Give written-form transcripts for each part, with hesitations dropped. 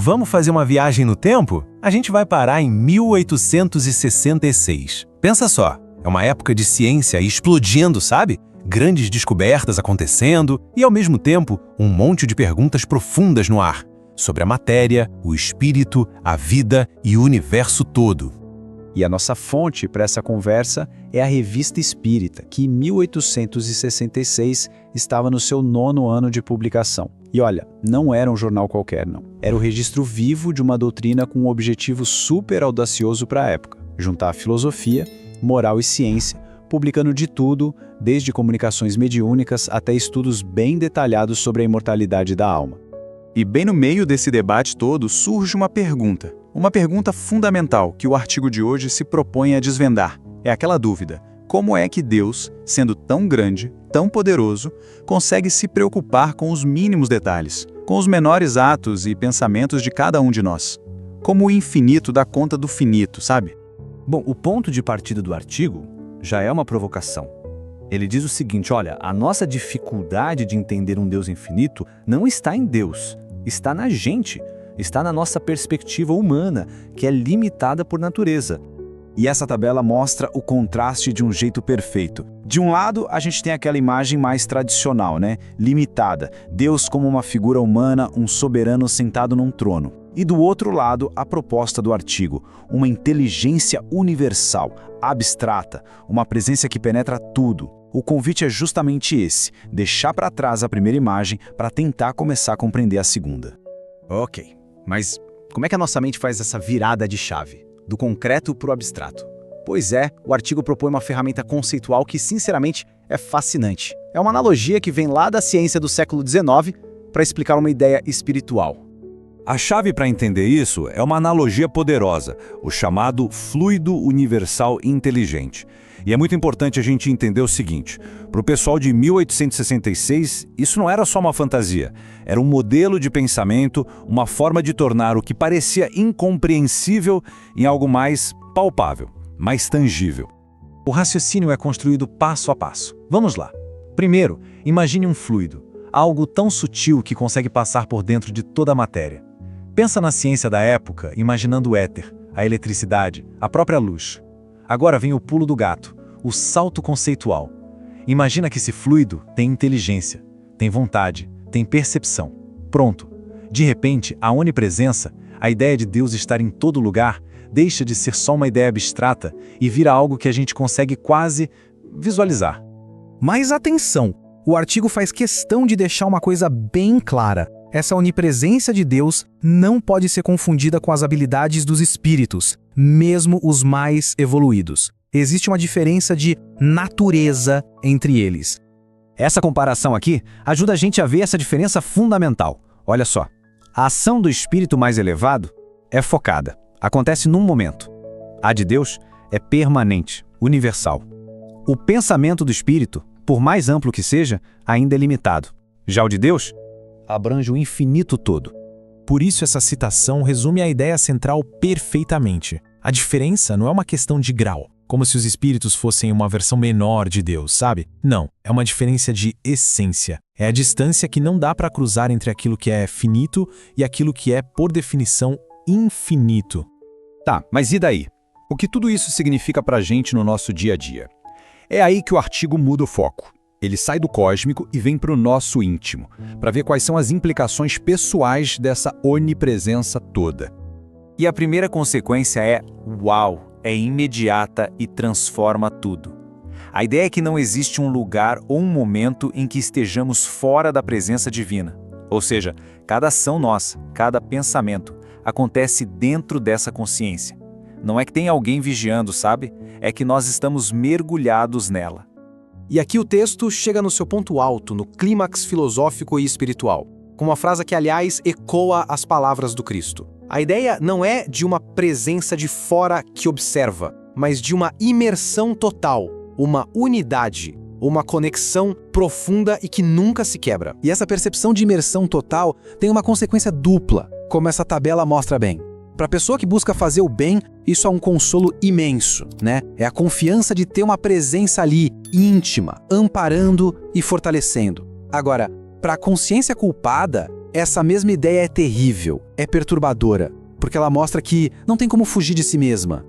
Vamos fazer uma viagem no tempo? A gente vai parar em 1866. Pensa só, é uma época de ciência explodindo, sabe? Grandes descobertas acontecendo e, ao mesmo tempo, um monte de perguntas profundas no ar sobre a matéria, o espírito, a vida e o universo todo. E a nossa fonte para essa conversa é a Revista Espírita, que em 1866 estava no seu 9º ano de publicação. E olha, não era um jornal qualquer, não. Era o registro vivo de uma doutrina com um objetivo super audacioso para a época: juntar filosofia, moral e ciência, publicando de tudo, desde comunicações mediúnicas até estudos bem detalhados sobre a imortalidade da alma. E bem no meio desse debate todo surge uma pergunta fundamental que o artigo de hoje se propõe a desvendar. É aquela dúvida: como é que Deus, sendo tão grande, tão poderoso, consegue se preocupar com os mínimos detalhes, com os menores atos e pensamentos de cada um de nós? Como o infinito dá conta do finito, sabe? Bom, o ponto de partida do artigo já é uma provocação. Ele diz o seguinte: olha, a nossa dificuldade de entender um Deus infinito não está em Deus, está na gente, está na nossa perspectiva humana, que é limitada por natureza. E essa tabela mostra o contraste de um jeito perfeito. De um lado, a gente tem aquela imagem mais tradicional, né? Limitada. Deus como uma figura humana, um soberano sentado num trono. E do outro lado, a proposta do artigo, uma inteligência universal, abstrata, uma presença que penetra tudo. O convite é justamente esse: deixar para trás a primeira imagem para tentar começar a compreender a segunda. Ok, mas como é que a nossa mente faz essa virada de chave, do concreto para o abstrato? Pois é, o artigo propõe uma ferramenta conceitual que, sinceramente, é fascinante. É uma analogia que vem lá da ciência do século XIX para explicar uma ideia espiritual. A chave para entender isso é uma analogia poderosa, o chamado fluido universal inteligente. E é muito importante a gente entender o seguinte: para o pessoal de 1866, isso não era só uma fantasia, era um modelo de pensamento, uma forma de tornar o que parecia incompreensível em algo mais palpável, mais tangível. O raciocínio é construído passo a passo. Vamos lá. Primeiro, imagine um fluido, algo tão sutil que consegue passar por dentro de toda a matéria. Pensa na ciência da época, imaginando o éter, a eletricidade, a própria luz. Agora vem o pulo do gato, o salto conceitual. Imagina que esse fluido tem inteligência, tem vontade, tem percepção. Pronto. De repente, a onipresença, a ideia de Deus estar em todo lugar, deixa de ser só uma ideia abstrata e vira algo que a gente consegue quase visualizar. Mas atenção, o artigo faz questão de deixar uma coisa bem clara. Essa onipresença de Deus não pode ser confundida com as habilidades dos espíritos, mesmo os mais evoluídos. Existe uma diferença de natureza entre eles. Essa comparação aqui ajuda a gente a ver essa diferença fundamental. Olha só, a ação do espírito mais elevado é focada, acontece num momento. A de Deus é permanente, universal. O pensamento do espírito, por mais amplo que seja, ainda é limitado. Já o de Deus abrange o infinito todo. Por isso essa citação resume a ideia central perfeitamente. A diferença não é uma questão de grau, como se os espíritos fossem uma versão menor de Deus, sabe? Não, é uma diferença de essência. É a distância que não dá para cruzar entre aquilo que é finito e aquilo que é, por definição, infinito. Tá, mas e daí? O que tudo isso significa pra gente no nosso dia a dia? É aí que o artigo muda o foco. Ele sai do cósmico e vem para o nosso íntimo, para ver quais são as implicações pessoais dessa onipresença toda. E a primeira consequência é: uau, é imediata e transforma tudo. A ideia é que não existe um lugar ou um momento em que estejamos fora da presença divina. Ou seja, cada ação nossa, cada pensamento, acontece dentro dessa consciência. Não é que tem alguém vigiando, sabe? É que nós estamos mergulhados nela. E aqui o texto chega no seu ponto alto, no clímax filosófico e espiritual, com uma frase que, aliás, ecoa as palavras do Cristo. A ideia não é de uma presença de fora que observa, mas de uma imersão total, uma unidade, uma conexão profunda e que nunca se quebra. E essa percepção de imersão total tem uma consequência dupla, como essa tabela mostra bem. Para a pessoa que busca fazer o bem, isso é um consolo imenso, né? É a confiança de ter uma presença ali, íntima, amparando e fortalecendo. Agora, para a consciência culpada, Essa mesma ideia é terrível, é perturbadora, porque ela mostra que não tem como fugir de si mesma.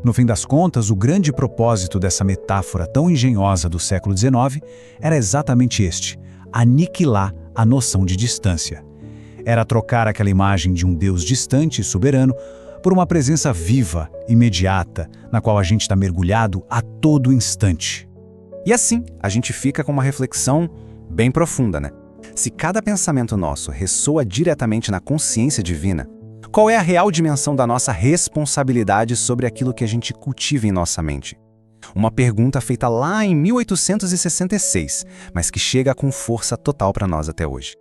No fim das contas, o grande propósito dessa metáfora tão engenhosa do século XIX era exatamente este: aniquilar a noção de distância. Era trocar aquela imagem de um Deus distante e soberano por uma presença viva, imediata, na qual a gente está mergulhado a todo instante. E assim, a gente fica com uma reflexão bem profunda, né? Se cada pensamento nosso ressoa diretamente na consciência divina, qual é a real dimensão da nossa responsabilidade sobre aquilo que a gente cultiva em nossa mente? Uma pergunta feita lá em 1866, mas que chega com força total para nós até hoje.